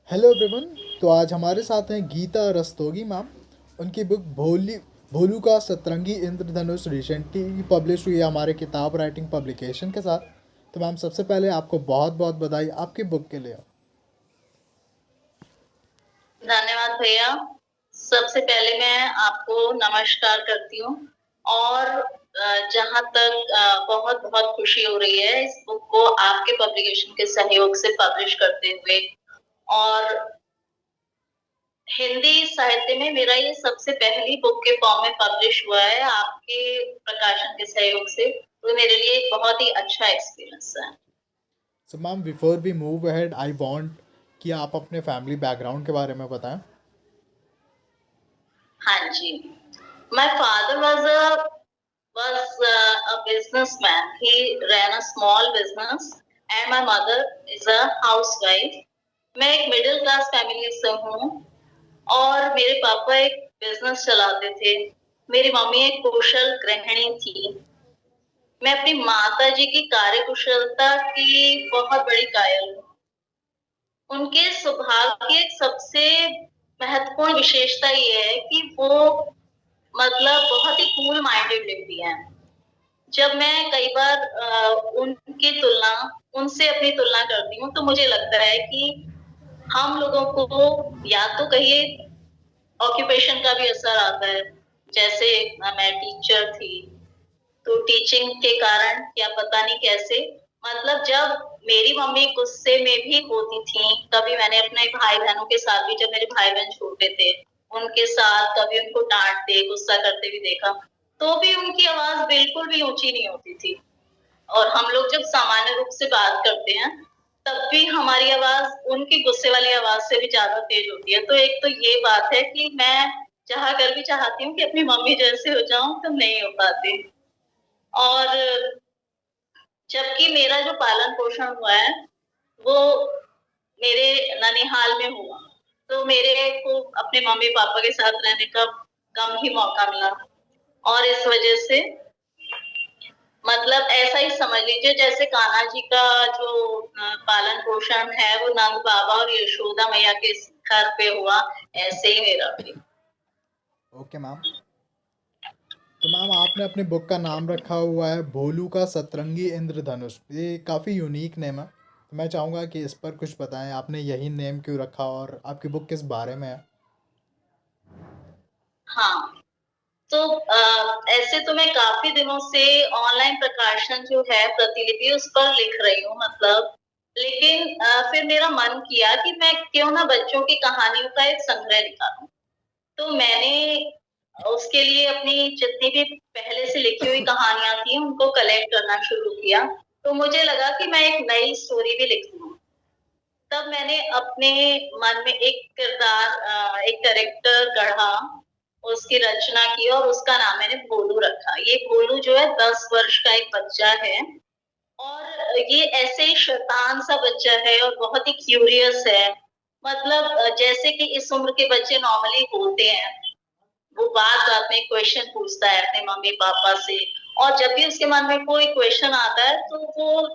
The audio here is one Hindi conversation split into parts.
Hello everyone. तो आज हमारे साथ हैं गीता रस्तोगी मैम। उनकी बुक भोलू का सतरंगी इंद्रधनुष रिसेंटली पब्लिश हुई है हमारे किताब राइटिंग पब्लिकेशन के साथ। तो मैम सबसे पहले आपको बहुत बहुत बधाई आपकी बुक के लिए। धन्यवाद भैया। सबसे पहले मैं आपको नमस्कार करती हूँ और जहाँ तक बहुत बहुत खुशी हो रही है इस बुक को आपके पब्लिकेशन के सहयोग से पब्लिश करते हुए। और हिंदी साहित्य में मेरा ये सबसे पहली बुक के फॉर्म में पब्लिश हुआ है आपके प्रकाशन के सहयोग से, तो मेरे लिए एक बहुत ही अच्छा एक्सपीरियंस है। So ma'am before we move ahead I want कि आप अपने फैमिली बैकग्राउंड के बारे में बताएं। हाँ जी, my father was a businessman. He ran a small business and my mother is a housewife. मैं एक मिडिल क्लास फैमिली से हूँ और मेरे पापा एक बिजनेस चलाते थे। मेरी मम्मी एक कुशल गृहिणी थी। मैं अपनी माता जी की कार्यकुशलता की बहुत बड़ी कायल हूँ। उनके स्वभाव की एक सबसे महत्वपूर्ण विशेषता ये है कि वो मतलब बहुत ही कूल माइंडेड व्यक्ति हैं। जब मैं कई बार उनकी तुलना उनसे अपनी तुलना करती हूँ तो मुझे लगता है कि हम लोगों को या तो कहिए ऑक्यूपेशन का भी असर आता है। जैसे मैं टीचर थी तो टीचिंग के कारण या पता नहीं कैसे मतलब जब मेरी मम्मी गुस्से में भी होती थी, कभी मैंने अपने भाई बहनों के साथ भी जब मेरे भाई बहन छोटे थे उनके साथ कभी उनको डांटते गुस्सा करते भी देखा, तो भी उनकी आवाज बिल्कुल भी ऊंची नहीं होती थी। और हम लोग जब सामान्य रूप से बात करते हैं तब भी हमारी आवाज उनकी गुस्से वाली आवाज से भी ज्यादा तेज होती है। तो एक तो ये बात है कि मैं चाह कर भी चाहती हूँ कि अपनी मम्मी जैसे हो जाऊं तो नहीं हो पाती। और जबकि मेरा जो पालन पोषण हुआ है वो मेरे ननिहाल में हुआ, तो मेरे को अपने मम्मी पापा के साथ रहने का कम ही मौका मिला। और इस वजह से मतलब ऐसा ही समझ लीजिए जैसे कान्हा जी का जो पालन पोषण है वो नंद बाबा और यशोदा मैया के घर पे हुआ, ऐसे ही मेरा भी। Okay ma'am. तो मैम आपने अपनी बुक का नाम रखा हुआ है भोलू का सतरंगी इंद्रधनुष। ये काफ़ी यूनिक नेम है। तो मैं चाहूँगा कि इस पर कुछ बताएं, आपने यही नेम क्यों रखा और आपकी बुक किस बारे में है। हाँ, तो ऐसे तो मैं काफी दिनों से ऑनलाइन प्रकाशन जो है प्रतिलिपि उस पर लिख रही हूँ मतलब, लेकिन फिर मेरा मन किया कि मैं क्यों ना बच्चों की कहानियों का एक संग्रह निकालूं। तो मैंने उसके लिए अपनी जितनी भी पहले से लिखी हुई कहानियां थी उनको कलेक्ट करना शुरू किया। तो मुझे लगा कि मैं एक नई स्टोरी भी लिख लूं। तब मैंने अपने मन में एक किरदार एक कैरेक्टर गढ़ा, उसकी रचना की और उसका नाम मैंने भोलू रखा। ये भोलू जो है 10 वर्ष का एक बच्चा है और ये ऐसे ही शैतान सा बच्चा है और बहुत ही क्यूरियस है। मतलब जैसे कि इस उम्र के बच्चे नॉर्मली होते हैं, वो बात-बात में क्वेश्चन पूछता है अपने मम्मी-पापा से और जब भी उसके मन में कोई क्वेश्चन आता है तो वो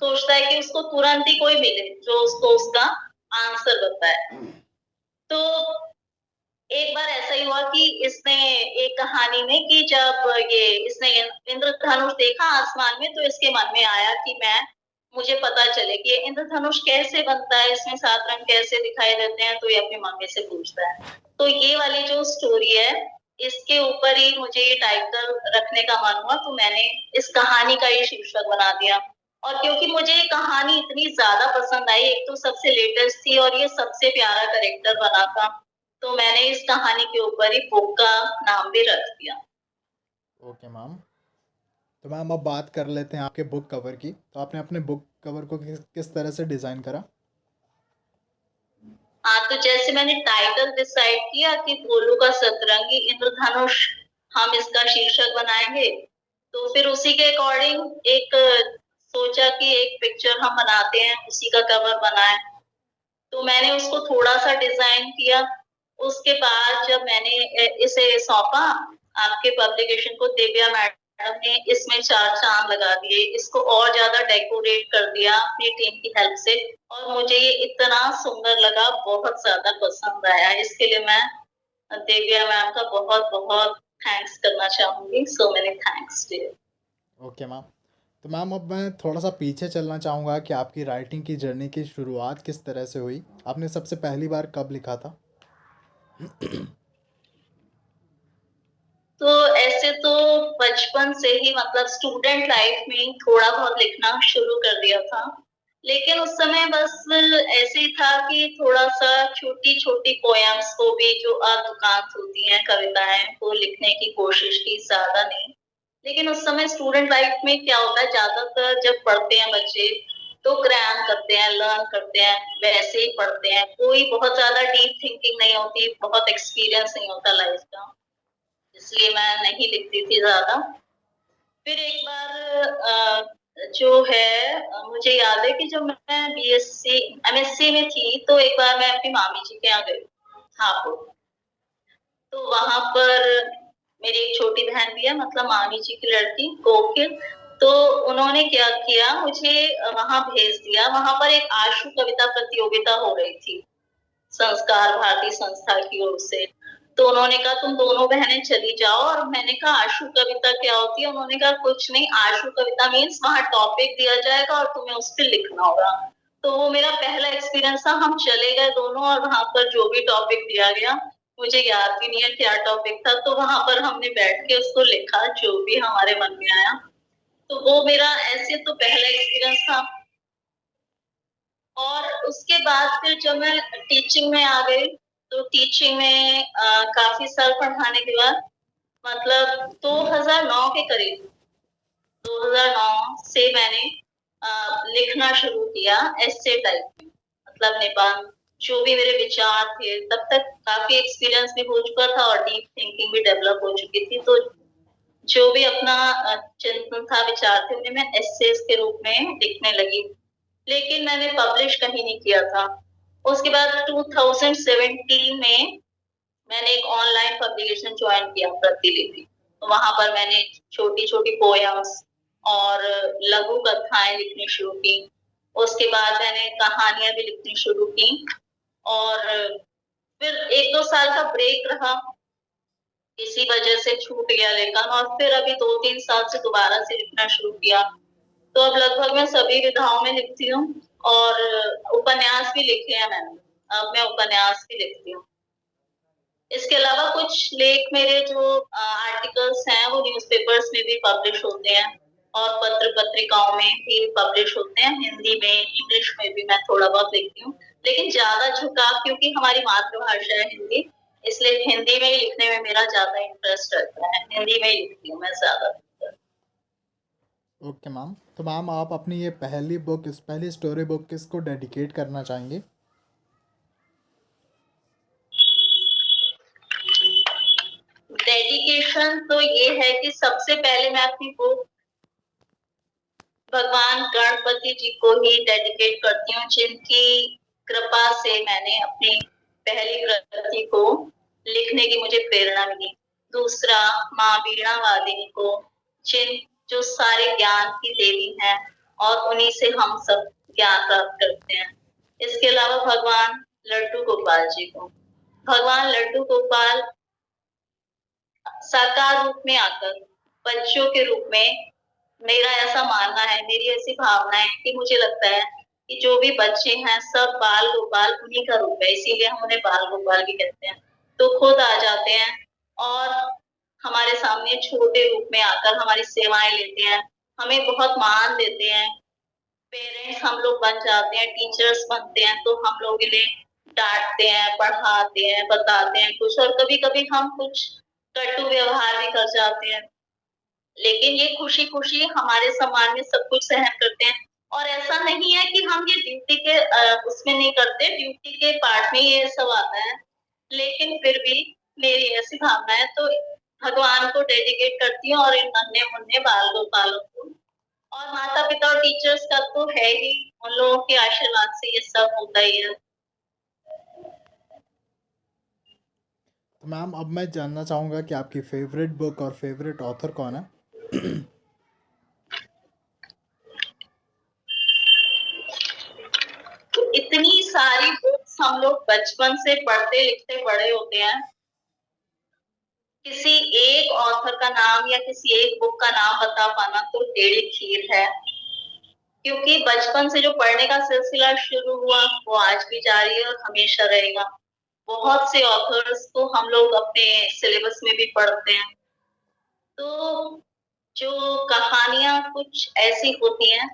सोचता है कि उसको तुरंत ही कोई मिले जो उसको उसका आंसर बताए। तो एक बार ऐसा ही हुआ कि इसने एक कहानी में कि जब ये इसने इंद्रधनुष देखा आसमान में तो इसके मन में आया कि मैं मुझे पता चले कि ये इंद्रधनुष कैसे बनता है, इसमें 7 रंग कैसे दिखाई देते हैं, तो ये अपनी मम्मी से पूछता है। तो ये वाली जो स्टोरी है इसके ऊपर ही मुझे ये टाइटल रखने का मन हुआ, तो मैंने इस कहानी का ये शीर्षक बना दिया। और क्योंकि मुझे ये कहानी इतनी ज्यादा पसंद आई, एक तो सबसे लेटेस्ट थी और ये सबसे प्यारा कैरेक्टर बना था, तो मैंने इस कहानी के ऊपर ही बुक का नाम भी रख दिया। Okay ma'am. तो मैम अब बात कर लेते हैं आपके बुक कवर की। तो आपने अपने बुक कवर को किस तरह से डिज़ाइन करा। हाँ, तो जैसे मैंने टाइटल डिसाइड किया कि भोलू का सतरंगी इंद्रधनुष हम इसका शीर्षक बनाएंगे, तो फिर उसी के अकॉर्डिंग एक सोचा कि एक पिक्चर हम बनाते हैं, उसी का कवर बनाए। तो मैंने उसको थोड़ा-सा डिज़ाइन किया। उसके बाद जब मैंने इसे सौंपा आपके पब्लिकेशन को, दिव्या मैडम ने इसमें 4 चाँद लगा दिए, इसको और ज़्यादा डेकोरेट कर दिया अपनी टीम की हेल्प से और मुझे ये इतना सुंदर लगा, बहुत ज़्यादा पसंद आया। इसके लिए मैं दिव्या मैम का बहुत-बहुत थैंक्स करना चाहूँगी। So many thanks dear. Okay ma'am. तो मैम अब मैं थोड़ा-सा पीछे चलना चाहूँगा कि आपकी राइटिंग की जर्नी की शुरुआत किस तरह से हुई? आपने सबसे पहली बार कब लिखा था? तो ऐसे तो बचपन से ही मतलब स्टूडेंट लाइफ में ही थोड़ा बहुत लिखना शुरू कर दिया था। लेकिन उस समय बस ऐसे ही था कि थोड़ा-सा छोटी-छोटी पोएम्स को भी जो अधुकांत होती हैं, कविताएँ, वो लिखने की कोशिश की, ज़्यादा नहीं। लेकिन उस समय स्टूडेंट लाइफ में क्या होता है, ज़्यादातर जब पढ़ते हैं बच्चे, तो क्रेयन करते हैं, लर्न करते हैं, वैसे ही पढ़ते हैं। कोई बहुत ज़्यादा डीप थिंकिंग नहीं होती, बहुत एक्सपीरियंस नहीं होता लाइफ का। इसलिए मैं नहीं लिखती थी ज़्यादा। फिर एक बार जो है मुझे याद है कि जब मैं बीएससी एमएससी में थी, तो एक बार मैं अपनी मामी जी के यहाँ गई, हापुड़। तो वहाँ पर मेरी एक छोटी बहन भी है, मतलब मामी जी की लड़की कोकिल। तो उन्होंने क्या किया, मुझे वहाँ भेज दिया। वहाँ पर एक आशु कविता प्रतियोगिता हो रही थी, संस्कार भारती संस्था की ओर से। तो उन्होंने कहा तुम दोनों बहनें चली जाओ और मैंने कहा आशु कविता क्या होती है? उन्होंने कहा कुछ नहीं, आशु कविता मीन्स वहाँ टॉपिक दिया जाएगा और तुम्हें उस पे लिखना होगा। तो वो मेरा पहला एक्सपीरियंस था। हम चले गए दोनों और वहाँ पर जो भी टॉपिक दिया गया, मुझे याद भी नहीं है क्या टॉपिक था। तो वहाँ पर हमने बैठ के उसको लिखा, जो भी हमारे मन में आया। तो वो मेरा ऐसे तो पहला एक्सपीरियंस था। और उसके बाद फिर जब मैं टीचिंग में आ गई, तो टीचिंग में काफ़ी साल पढ़ाने के बाद मतलब 2009 के करीब 2009 से मैंने लिखना शुरू किया एस्से टाइप में। मतलब निबंध, जो भी मेरे विचार थे, तब तक काफ़ी एक्सपीरियंस भी हो चुका था और डीप थिंकिंग भी डेवलप हो चुकी थी। तो जो भी अपना चिंतन था, विचार थे, उन्हें मैं एस्सेस के रूप में लिखने लगी। लेकिन मैंने पब्लिश कहीं नहीं किया था। उसके बाद 2017 में मैंने एक ऑनलाइन पब्लिकेशन जॉइन किया, प्रतिलिपि। वहाँ पर मैंने छोटी-छोटी पोएम्स और लघु कथाएँ लिखनी शुरू की। उसके बाद मैंने कहानियाँ भी लिखनी शुरू की और फिर 1-2 साल का ब्रेक रहा। इसी वजह से छूट गया लेखन और फिर अभी 2-3 साल से दोबारा से लिखना शुरू किया। तो अब लगभग मैं सभी विधाओं में लिखती हूँ और उपन्यास भी लिखे हैं मैंने। अब मैं उपन्यास भी लिखती हूँ। इसके अलावा कुछ लेख मेरे जो आर्टिकल्स हैं, वो न्यूज़पेपर्स में भी पब्लिश होते हैं और पत्र-पत्रिकाओं में भी पब्लिश होते हैं। हिंदी में, इंग्लिश में भी मैं थोड़ा बहुत लिखती हूँ। लेकिन ज़्यादा झुकाव क्योंकि हमारी मातृभाषा है हिंदी, इसलिए हिंदी में ही लिखने में मेरा ज़्यादा इंटरेस्ट रहता है। हिंदी में ही लिखती हूँ मैं ज़्यादातर। Okay ma'am. तो मैम आप अपनी ये पहली स्टोरी बुक किसको डेडिकेट करना चाहेंगे? डेडिकेशन तो ये है कि सबसे पहले मैं अपनी बुक भगवान गणपति जी को ही डेडिकेट करती हूँ, जिनकी कृपा से मैंने अपनी पहली कृति को लिखने की मुझे प्रेरणा मिली। दूसरा, माँ वीणा वादिनी को, जो सारे ज्ञान की देवी हैं और उन्हीं से हम सब ज्ञान प्राप्त करते हैं। इसके अलावा भगवान लड्डू गोपाल जी को। भगवान लड्डू गोपाल साकार रूप में आकर बच्चों के रूप में, मेरा ऐसा मानना है, मेरी ऐसी भावना है कि मुझे लगता है कि जो भी बच्चे हैं सब बाल गोपाल उन्हीं का रूप है, इसीलिए हम उन्हें बाल गोपाल भी कहते हैं। तो खुद आ जाते हैं और हमारे सामने छोटे रूप में आकर हमारी सेवाएं लेते हैं, हमें बहुत मान देते हैं। पेरेंट्स हम लोग बन जाते हैं, टीचर्स बनते हैं, तो हम लोग इन्हें डांटते हैं, पढ़ाते हैं, बताते हैं कुछ और कभी-कभी हम कुछ कटु व्यवहार भी कर जाते हैं। लेकिन ये खुशी-खुशी हमारे सम्मान में सब कुछ सहन करते हैं और ऐसा नहीं है कि हम ये ड्यूटी के उसमें नहीं करते, ड्यूटी के पार्ट में ये सब आता है। लेकिन फिर भी मेरी ऐसी भावना है, तो भगवान को डेडिकेट करती हूँ और इन नन्हे-मुन्ने बाल गोपालों को। और माता-पिता और टीचर्स का तो है ही, उन लोगों के आशीर्वाद से ये सब होता ही है। तो मैम अब मैं जानना चाहूँगा कि आपकी फ़ेवरेट बुक और फ़ेवरेट ऑथर कौन है? इतनी सारी बुक्स हम लोग बचपन से पढ़ते लिखते बड़े होते हैं, किसी एक ऑथर का नाम या किसी एक बुक का नाम बता पाना तो टेढ़ी खीर है, क्योंकि बचपन से जो पढ़ने का सिलसिला शुरू हुआ वो आज भी जारी है और हमेशा रहेगा। बहुत से ऑथर्स को हम लोग अपने सिलेबस में भी पढ़ते हैं। तो जो कहानियां कुछ ऐसी होती हैं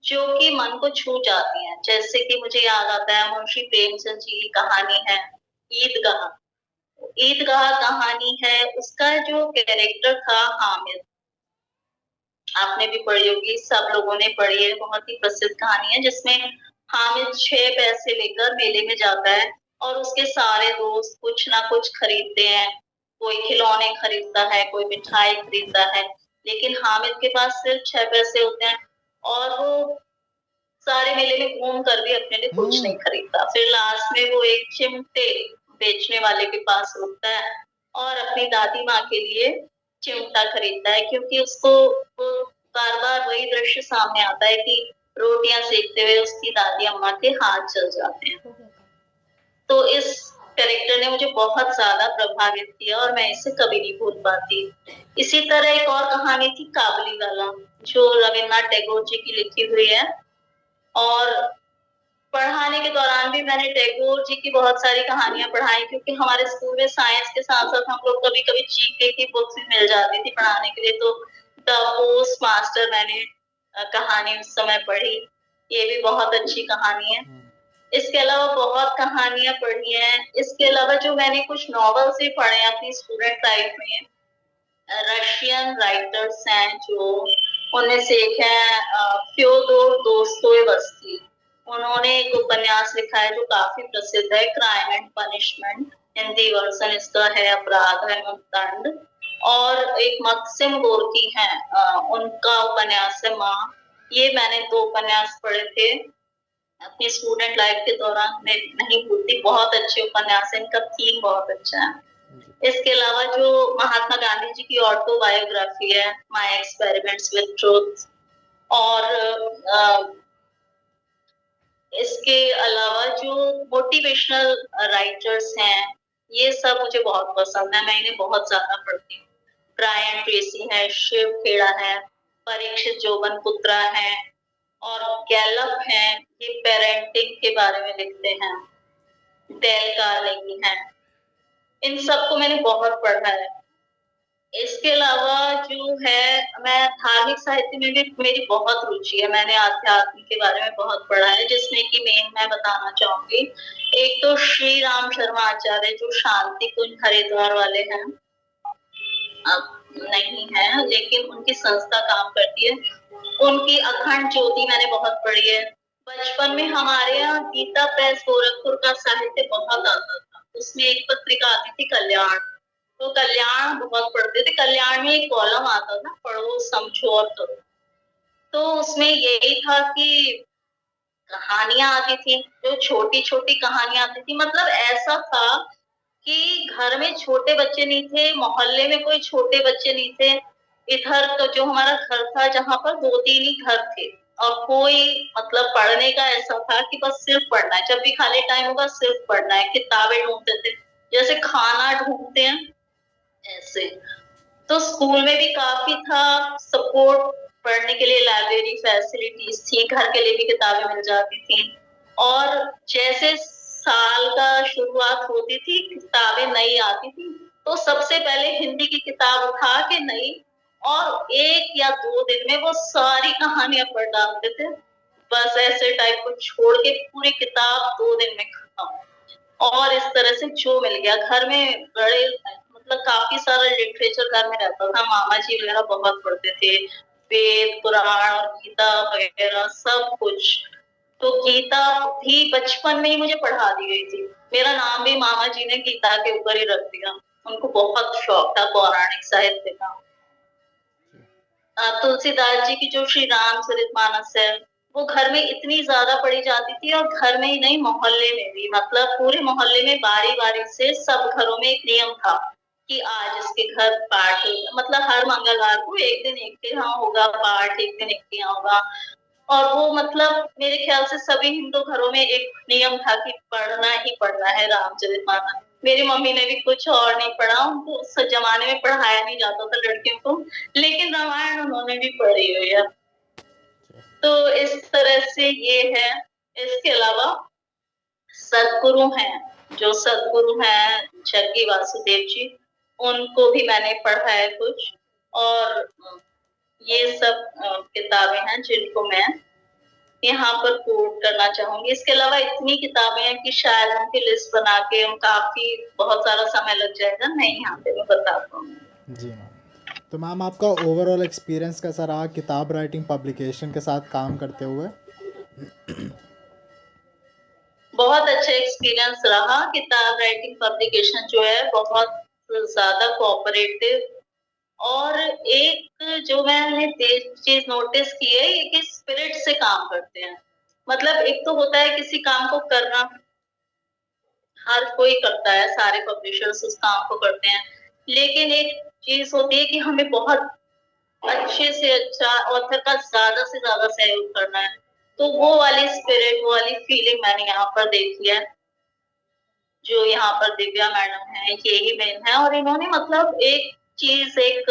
जो कि मन को छू जाती हैं, जैसे कि मुझे याद आता है मुंशी प्रेमचंद जी की कहानी है ईदगाह। ईदगाह कहानी है, उसका जो कैरेक्टर था हामिद, आपने भी पढ़ी होगी, सब लोगों ने पढ़ी है, बहुत ही प्रसिद्ध कहानी है, जिसमें हामिद 6 पैसे लेकर मेले में जाता है और उसके सारे दोस्त कुछ ना कुछ खरीदते हैं। कोई खिलौने खरीदता है, कोई मिठाई खरीदता है, लेकिन हामिद के पास सिर्फ 6 पैसे होते हैं और वो सारे मेले में घूम कर भी अपने लिए कुछ नहीं खरीदता। फिर लास्ट में वो एक चिमटे बेचने वाले के पास रुकता है और अपनी दादी माँ के लिए चिमटा खरीदता है, क्योंकि उसको वो बार बार वही दृश्य सामने आता है कि रोटियां सेकते हुए उसकी दादी अम्मा के हाथ जल जाते हैं। तो इस कैरेक्टर ने मुझे बहुत ज्यादा प्रभावित किया और मैं इसे कभी नहीं भूल पाती। इसी तरह एक और कहानी थी काबुलीवाला, जो रविन्द्रनाथ टैगोर जी की लिखी हुई है, और पढ़ाने के दौरान भी मैंने टैगोर जी की बहुत सारी कहानियां पढ़ाई, क्योंकि हमारे स्कूल में साइंस के साथ साथ हम लोग कभी कभी जीके की बुक्स भी मिल जाती थी पढ़ाने के लिए। तो द पोस्ट मास्टर मैंने कहानी उस समय पढ़ी, ये भी बहुत अच्छी कहानी है। इसके अलावा बहुत कहानियां पढ़ी हैं। इसके अलावा जो मैंने कुछ नॉवेल्स भी पढ़े हैं अपनी स्टूडेंट लाइफ में, रशियन राइटर्स हैं जो, उनमें से एक है फ्योदोर दोस्तोयेवस्की। उन्होंने एक उपन्यास लिखा है जो काफी प्रसिद्ध है, crime and punishment, Hindi version इसका है अपराध एवं दंड। और एक मक्सिम गोर्की है, उनका उपन्यास है माँ। ये मैंने 2 उपन्यास पढ़े थे अपनी स्टूडेंट लाइफ के दौरान, मैं नहीं भूलती। बहुत अच्छे उपन्यास है, इनका थीम बहुत अच्छा है। इसके अलावा जो महात्मा गांधी जी की ऑटोबायोग्राफी है, माय एक्सपेरिमेंट्स विद ट्रुथ, और इसके अलावा जो मोटिवेशनल राइटर्स हैं, ये सब मुझे बहुत पसंद है, मैं इन्हें बहुत ज्यादा पढ़ती हूँ। ब्रायन ट्रेसी है, शिव खेड़ा है, परीक्षित जोबन पुत्रा है, और गैलप है, ये पेरेंटिंग के बारे में लिखते हैं। डेल कार्नेगी है, इन सबको मैंने बहुत पढ़ा है। इसके अलावा जो है, मैं धार्मिक साहित्य में भी मेरी बहुत रुचि है। मैंने आध्यात्म के बारे में बहुत पढ़ा है, जिसमें कि मेन मैं बताना चाहूंगी। एक तो श्री राम शर्मा आचार्य जो शांति कुंज हरिद्वार वाले हैं, अब नहीं है लेकिन उनकी संस्था काम करती है। उनकी अखंड ज्योति मैंने बहुत पढ़ी है। बचपन में हमारे यहाँ गीता प्रेस गोरखपुर का साहित्य बहुत आता था, उसमें एक पत्रिका आती थी कल्याण, तो कल्याण बहुत पढ़ते थे। कल्याण में एक कॉलम आता था, पढ़ो समझो और करो। तो उसमें यही था कि कहानियां आती थी, जो छोटी छोटी कहानियां आती थी। मतलब ऐसा था कि घर में छोटे बच्चे नहीं थे, मोहल्ले में कोई छोटे बच्चे नहीं थे। इधर तो जो हमारा घर था, जहाँ पर 2-3 ही घर थे, और कोई मतलब पढ़ने का ऐसा था कि बस सिर्फ पढ़ना है, जब भी खाली टाइम होगा सिर्फ पढ़ना है। किताबें ढूंढते थे जैसे खाना ढूंढते हैं ऐसे। तो स्कूल में भी काफी था सपोर्ट, पढ़ने के लिए लाइब्रेरी फैसिलिटीज थी, घर के लिए भी किताबें मिल जाती थी। और जैसे साल का शुरुआत होती थी, किताबें नई आती थी, तो सबसे पहले हिंदी की किताब उठा के नई, और 1 या 2 दिन में वो सारी कहानियां पढ़ डालते थे। बस ऐसे टाइप को छोड़ के पूरी किताब 2 दिन में खत्म। और इस तरह से जो मिल गया घर में, बड़े मतलब काफी सारा लिटरेचर घर में रहता था। मामा जी वगैरह बहुत पढ़ते थे, वेद पुराण और गीता वगैरह सब कुछ। तो गीता भी बचपन में ही मुझे पढ़ा दी गई थी। मेरा नाम भी मामा जी ने गीता के ऊपर ही रख दिया, उनको बहुत शौक था पौराणिक साहित्य का। तुलसीदास जी की जो श्री रामचरितमानस है, वो घर में इतनी ज्यादा पढ़ी जाती थी, और घर में ही नहीं मोहल्ले में भी, मतलब पूरे मोहल्ले में बारी बारी से सब घरों में एक नियम था कि आज इसके घर पाठ मतलब हर मंगलवार को एक दिन एक के यहाँ होगा पाठ, एक दिन एक के यहाँ होगा। और वो मतलब मेरे ख्याल से सभी हिंदू घरों में एक नियम था कि पढ़ना ही पढ़ना है रामचरितमानस। मेरी मम्मी ने भी कुछ और नहीं पढ़ा, उनको उस जमाने में पढ़ाया नहीं जाता था लड़कियों को, लेकिन रामायण उन्होंने भी पढ़ी हुई है। तो इस तरह से ये है। इसके अलावा सदगुरु हैं, जो सदगुरु हैं जग्गी वासुदेव जी, उनको भी मैंने पढ़ा है कुछ। और ये सब किताबें हैं जिनको मैं यहाँ पर कोट करना चाहूंगी। इसके अलावा इतनी किताबें हैं कि शायद उनकी लिस्ट बना के हम काफी बहुत सारा समय लग जाएगा, नहीं यहाँ पे मैं बता पाऊंगी। जी मैम। तो मैम आपका ओवरऑल एक्सपीरियंस कैसा रहा किताब राइटिंग पब्लिकेशन के साथ काम करते हुए? बहुत अच्छा एक्सपीरियंस रहा। किताब राइटिंग पब्लिकेशन जो है बहुत ज्यादा कोऑपरेटिव, और एक जो मैंने चीज नोटिस की है ये कि स्पिरिट से काम करते हैं। मतलब एक तो होता है किसी काम को करना, हर कोई करता है, सारे पब्लिशर्स उस काम को करते हैं, लेकिन एक चीज होती है कि हमें बहुत अच्छे से अच्छा ऑथर का ज्यादा से ज्यादा सहयोग करना है। तो वो वाली स्पिरिट, वो वाली फीलिंग मैंने यहाँ पर देखी है। जो यहाँ पर दिव्या मैडम है, यही मेन है, और इन्होंने मतलब एक चीज, एक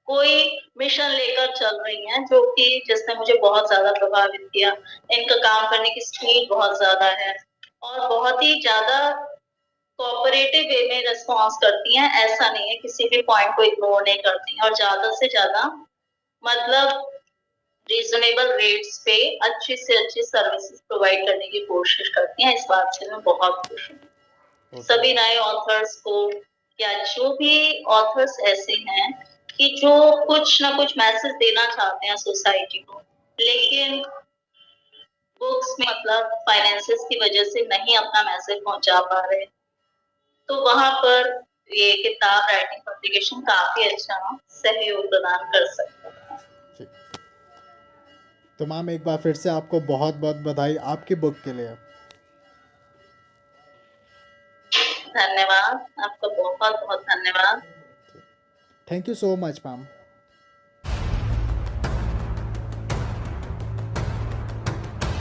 कोई मिशन लेकर चल रही हैं जो कि जिसने मुझे बहुत ज्यादा प्रभावित किया। इनका काम करने की स्पीड बहुत ज्यादा है और बहुत ही ज्यादा कोऑपरेटिव वे में रिस्पॉन्स करती हैं। ऐसा नहीं है किसी भी पॉइंट को इग्नोर नहीं करती हैं, और ज्यादा से ज्यादा मतलब रीजनेबल रेट्स पे अच्छी से अच्छी सर्विसेज प्रोवाइड करने की कोशिश करती हैं। इस बात से मैं बहुत खुश हूँ। सभी नए ऑथर्स को, या जो भी ऑथर्स ऐसे हैं कि जो कुछ ना कुछ मैसेज देना चाहते हैं सोसाइटी को, लेकिन बुक्स में मतलब फाइनेंसेस की वजह से नहीं अपना मैसेज पहुंचा पा रहे, तो वहां पर ये किताब राइटिंग पब्लिकेशन काफी अच्छा सहयोग प्रदान कर सकता है। ठीक। तो मैम एक बार फिर से आपको बहुत बहुत बधाई आपकी बुक के लिए। धन्यवाद, आपका बहुत बहुत धन्यवाद। Thank you so much ma'am.